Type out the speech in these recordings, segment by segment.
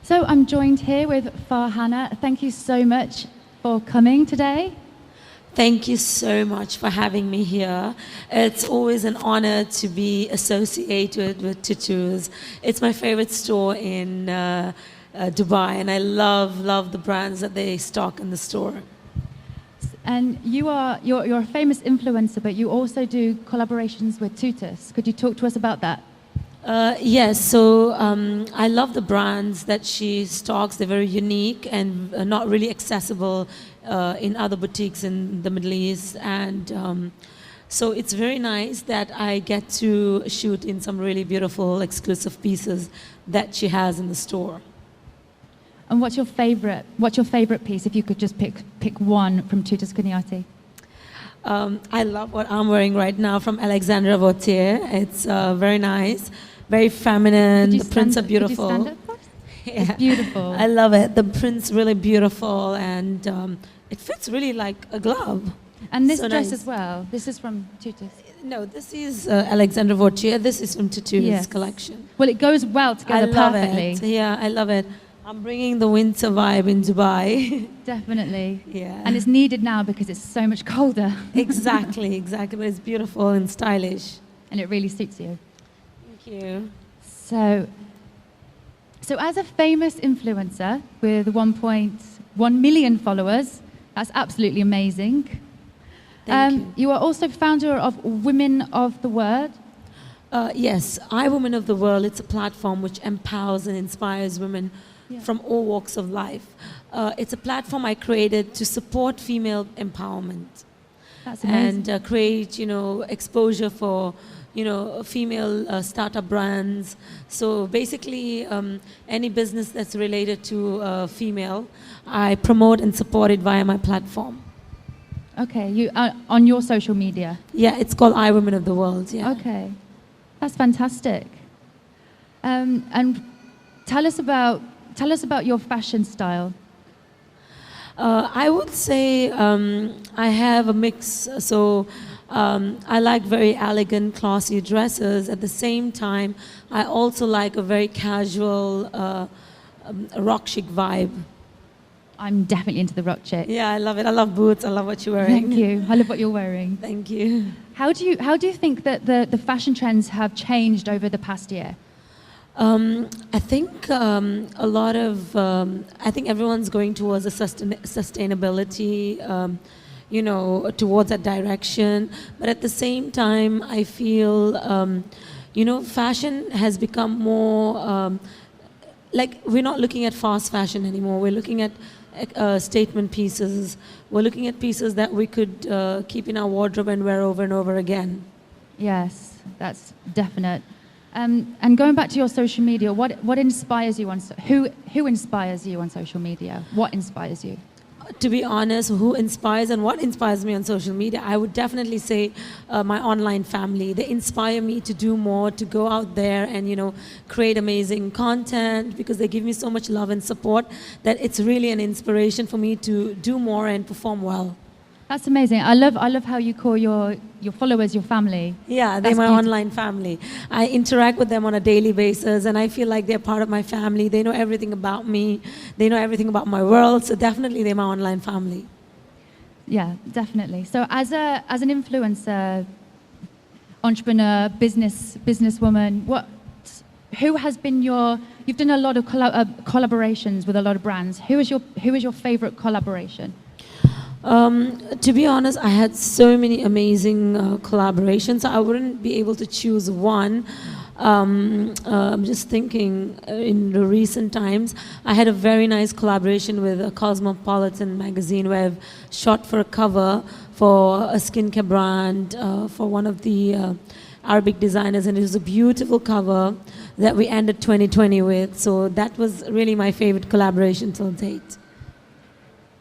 So I'm joined here with Farhana. Thank you so much for coming today. Thank you so much for having me here. It's always an honor to be associated with Tutus. It's my favorite store in Dubai, and I love the brands that they stock in the store. And you're a famous influencer, but you also do collaborations with Tutus. Could you talk to us about that? Yes, so I love the brands that she stocks. They're very unique and not really accessible in other boutiques in the Middle East. And so it's very nice that I get to shoot in some really beautiful, exclusive pieces that she has in the store. And what's your favorite piece, if you could just pick one from Tutus Kunyati? I love what I'm wearing right now from Alexandra Vautier. It's very nice, very feminine. The prints are beautiful. Could you stand up for us? Yeah. It's beautiful. I love it. The print's really beautiful, and it fits really like a glove. And this So dress nice. as well. This is from Tutus. No, this is Alexandra Vautier. This is from Tutus Yes. collection. Well, it goes well I together love perfectly. it. Yeah, I love it. I'm bringing the winter vibe in Dubai. Definitely. Yeah. And it's needed now because it's so much colder. exactly. But it's beautiful and stylish. And it really suits you. Thank you. So as a famous influencer with 1.1 million followers, that's absolutely amazing. Thank you. You are also founder of Women of the Word. Yes, I Women of the World, it's a platform which empowers and inspires women from all walks of life. It's a platform I created to support female empowerment. That's amazing. And create, exposure for, female startup brands. So basically, any business that's related to female, I promote and support it via my platform. Okay, you on your social media. Yeah, it's called I Women of the World. Yeah. Okay, that's fantastic. And tell us about your fashion style. I would say I have a mix. So I like very elegant, classy dresses. At the same time, I also like a very casual, rock chic vibe. I'm definitely into the rock chick. Yeah, I love it. I love boots. I love what you're wearing. Thank you. I love what you're wearing. Thank you. How do you think that the fashion trends have changed over the past year? I think a lot of, I think everyone's going towards a sustainability, towards that direction. But at the same time, I feel, fashion has become more, like we're not looking at fast fashion anymore. We're looking at statement pieces. We're looking at pieces that we could keep in our wardrobe and wear over and over again. Yes, that's definite. And going back to your social media, what inspires you who inspires you on social media? What inspires you? To be honest, who inspires and what inspires me on social media, I would definitely say my online family. They inspire me to do more, to go out there and create amazing content, because they give me so much love and support that it's really an inspiration for me to do more and perform well. That's amazing. I love how you call your followers your family. Yeah, they're That's my beautiful. online family. I interact with them on a daily basis, and I feel like they're part of my family. They know everything about me. They know everything about my world. So definitely they're my online family. Yeah, definitely. So as an influencer, entrepreneur, businesswoman, who has been you've done a lot of collaborations with a lot of brands. Who is your favorite collaboration? To be honest, I had so many amazing collaborations. I wouldn't be able to choose one. I'm just thinking in the recent times, I had a very nice collaboration with a Cosmopolitan magazine where I've shot for a cover for a skincare brand for one of the Arabic designers, and it was a beautiful cover that we ended 2020 with. So that was really my favorite collaboration till date.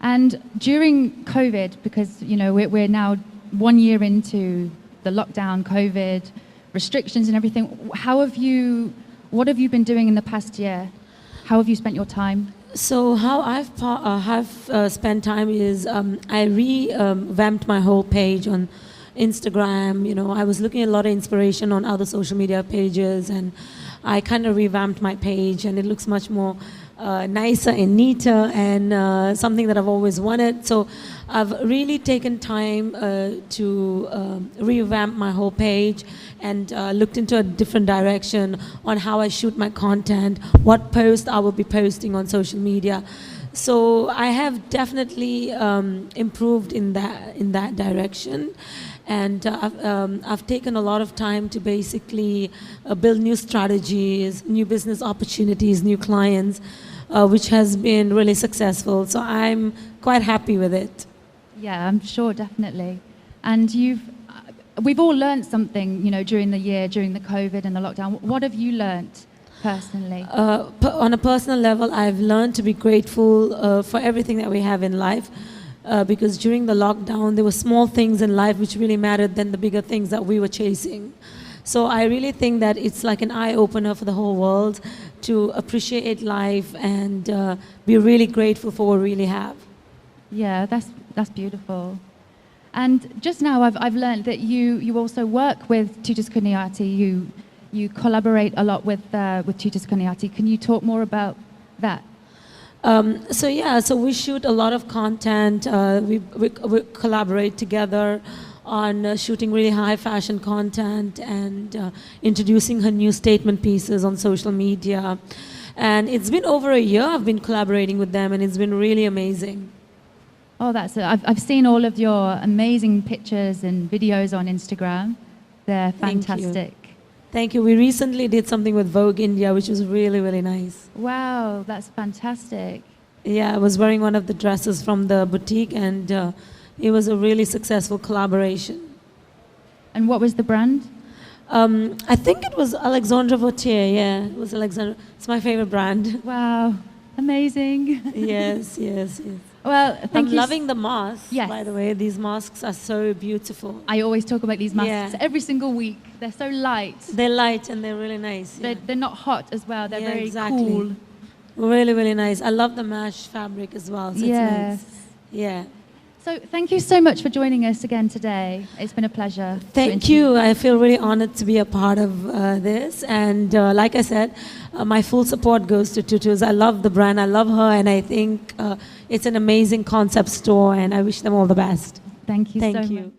And during COVID, because we're now 1 year into the lockdown, COVID restrictions and everything, what have you been doing in the past year? How have you spent your time? So how I've spent time is I revamped my whole page on Instagram. I was looking at a lot of inspiration on other social media pages, and I kind of revamped my page, and it looks much more nicer and neater, and something that I've always wanted. So I've really taken time to revamp my whole page and looked into a different direction on how I shoot my content, what post I will be posting on social media. So I have definitely improved in that direction. And I've taken a lot of time to basically build new strategies, new business opportunities, new clients, which has been really successful. So I'm quite happy with it. Yeah, I'm sure, definitely. And we've all learned something, during the year, during the COVID and the lockdown. What have you learned personally? On a personal level, I've learned to be grateful for everything that we have in life. Because during the lockdown, there were small things in life which really mattered than the bigger things that we were chasing. So I really think that it's like an eye-opener for the whole world to appreciate life and be really grateful for what we really have. Yeah, that's beautiful. And just now I've learned that you also work with Tutors Kunyati. You collaborate a lot with Tutors Kunyati. Can you talk more about that? So we shoot a lot of content. We collaborate together on shooting really high fashion content and introducing her new statement pieces on social media. And it's been over a year I've been collaborating with them, and it's been really amazing. Oh, I've seen all of your amazing pictures and videos on Instagram. They're fantastic. Thank you. We recently did something with Vogue India, which was really, really nice. Wow, that's fantastic. Yeah, I was wearing one of the dresses from the boutique, and it was a really successful collaboration. And what was the brand? I think it was Alexandre Vauthier. Yeah, it was Alexandre. It's my favorite brand. Wow, amazing. Yes. Well, I'm loving the masks, yes. By the way. These masks are so beautiful. I always talk about these masks every single week. They're so light. They're light and they're really nice. Yeah. They're not hot as well. They're very exactly. cool. Really, really nice. I love the mesh fabric as well. So yes. It's nice. Yeah. So thank you so much for joining us again today. It's been a pleasure. Thank you. I feel really honored to be a part of this. And like I said, my full support goes to Tutors. I love the brand. I love her. And I think it's an amazing concept store. And I wish them all the best. Thank you so much.